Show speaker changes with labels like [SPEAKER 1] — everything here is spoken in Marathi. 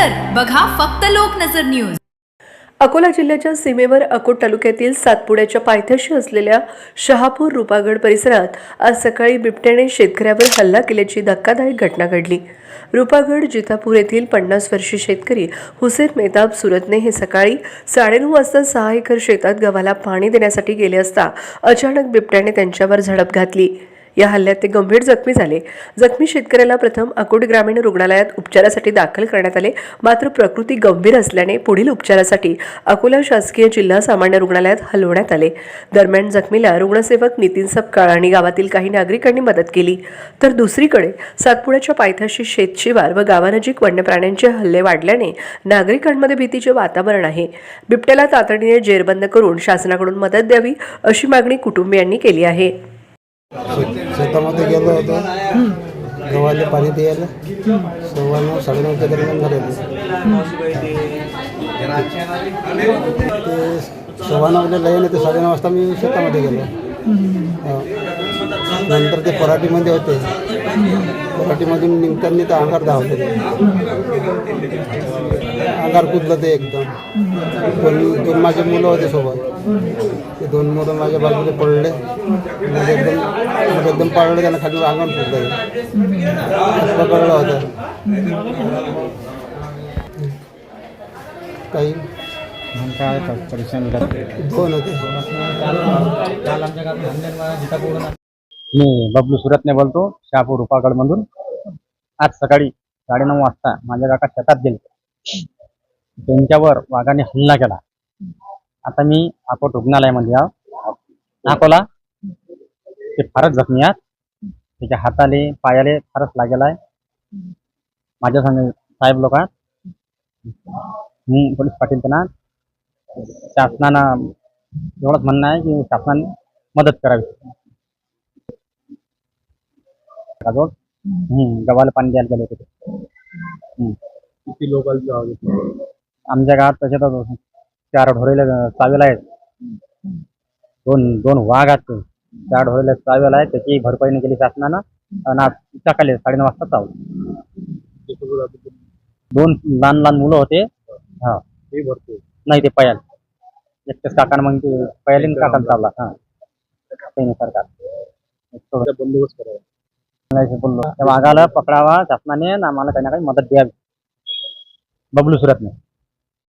[SPEAKER 1] नजर बघा फक्त लोकनजर न्यूज।
[SPEAKER 2] अकोला जिल्ह्याच्या सीमेवर अकोट तालुक्यातील सातपुड्याच्या पायथ्याशी असलेल्या शहापूर रुपागड परिसरात आज सकाळी बिबट्याने शेतकऱ्यावर हल्ला केल्याची धक्कादायक घटना घडली। रुपागड जितापूर येथील 50 वर्षीय शेतकरी हुसेन मेहताब सुरतने हे सकाळी 9:30 वाजता 6 एकर शेतात गव्हाला पाणी देण्यासाठी गेले असता अचानक बिबट्याने त्यांच्यावर झडप घातली। या हल्ल्यात ते गंभीर जखमी झाले। जखमी शेतकऱ्याला प्रथम अकोट ग्रामीण रुग्णालयात उपचारासाठी दाखल करण्यात आले, मात्र प्रकृती गंभीर असल्याने पुढील उपचारासाठी अकोला शासकीय जिल्हा सामान्य रुग्णालयात हलवण्यात आले। दरम्यान जखमीला रुग्णसेवक नितीन सपकाळ आणि गावातील काही नागरिकांनी मदत केली, तर दुसरीकडे सातपुड्याच्या पायथ्याशी शेतशिवार व गावानजीक वन्य प्राण्यांचे हल्ले वाढल्याने नागरिकांमध्ये भीतीचे वातावरण आहे। बिबट्याला तातडीने जेरबंद करून शासनाकडून मदत द्यावी अशी मागणी कुटुंबियांनी केली आहे।
[SPEAKER 3] शेतामध्ये गेलो होतो गव्हाला पाणी द्यायला 9:15 9:30च्या दरम्यान झाले ते 9:15 लाईन ते 9:30 वाजता मी शेतामध्ये गेलो। नंतर ते पराठीमध्ये होते, पराठीमधून निघताना ते अंगार धावले, अंगार कुदलं ते एकदम। दोन माझे मुलं होते सोबत, ते 2 मुलं माझ्या बाजूला पडले, एकदम पडलं, त्यांना खाली अंगावर फुटलं, पकडलं होतं काही परेशान 2 होते।
[SPEAKER 4] मी बबलू सुरतने बोलतो, शहापूर रुपागडमधून। आज सकाळी 9:30 वाजता माझ्या काका शेतात गेले, त्यांच्यावर वाघाने हल्ला केला। आता मी अकोट रुग्णालयामध्ये अकोला ते फारच जखमी आहेत, त्याच्या हाताले पायाले फारच लागेल आहे। माझ्या संग साहेब लोक आहेत, पोलीस पाटील त्यांना शासनानं एवढंच म्हणणं आहे की शासनाने मदत करावी। गव्हाला पाणी द्यायला गेले होते।
[SPEAKER 3] किती लोकांचा
[SPEAKER 4] आमच्या गावात तसे तर 4 ढोरेले चावेला आहेत, दोन वाघ आहेत, 4 ढोरेले चावेला आहेत, त्याची भरपाई नाही केली शासनानं। आणि आज सकाळी 9:30 वाजता चावलं। 2 लहान मुलं होते। हा नाही, ते पयाल एकटेच काकानं, मग ते पयालीन काकानं चावला। हा काही नाही, सरकार
[SPEAKER 3] बंदोबस्त करावा,
[SPEAKER 4] बोललो त्या वाघाला पकडावा शासनाने, आम्हाला काही ना काही मदत द्यावी। बबलू सुरतने।